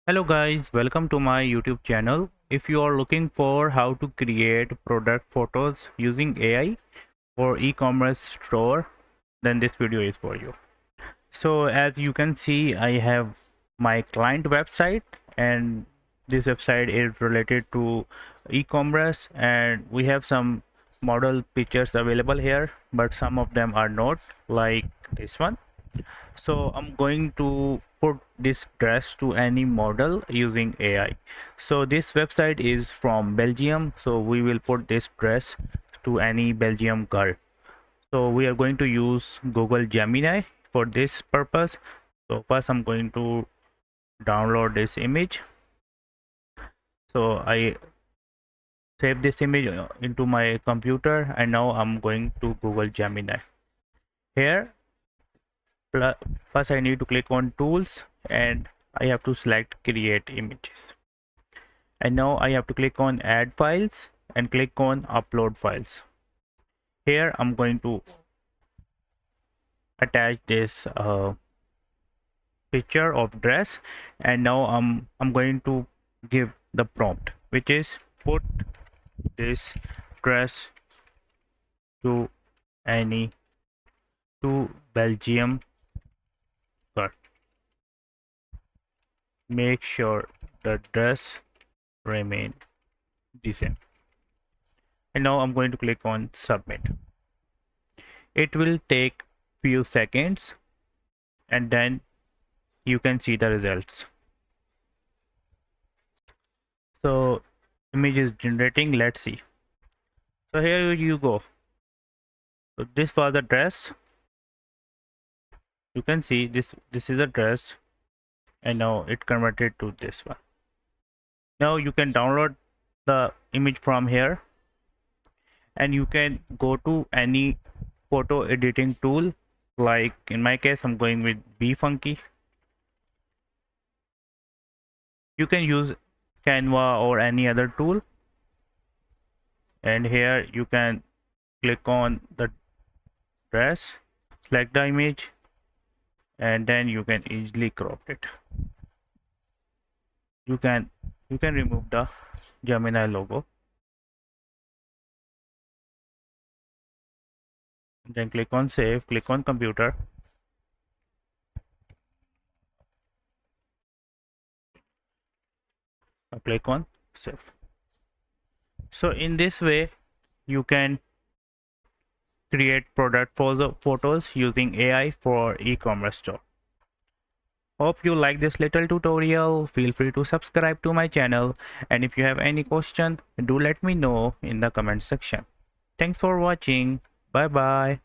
Hello guys, welcome to my YouTube channel. If you are looking for how to create product photos using AI for e-commerce store, then this video is for you. So as you can see, I have my client website, and this website is related to e-commerce, and we have some model pictures available here, but some of them are not, like this one. So I'm going to put this dress to any model using AI. So this website is from Belgium, so we will put this dress to any Belgium girl. So we are going to use Google Gemini for this purpose. So first I'm going to download this image. So I save this image into my computer, and now I'm going to Google Gemini. Here first I need to click on tools, and I have to select create images, and now I have to click on add files and click on upload files. Here I'm going to attach this picture of dress, and now I'm going to give the prompt, which is put this dress to any to Belgium girl. Make sure the dress remain the same. And now I'm going to click on submit. It will take few seconds, and then you can see the results. So image is generating. Let's see. So here you go. So this was the dress. You can see this is a dress, and now it converted to this one. Now you can download the image from here, and you can go to any photo editing tool. Like in my case, I'm going with Funky. You can use Canva or any other tool, and here you can click on the dress, select the image, and then you can easily crop it. You can remove the Gemini logo, then click on save, click on computer, click on save. So in this way you can create product photos using AI for e-commerce store. Hope you like this little tutorial. Feel free to subscribe to my channel, and if you have any question, do let me know in the comment section. Thanks for watching. Bye bye.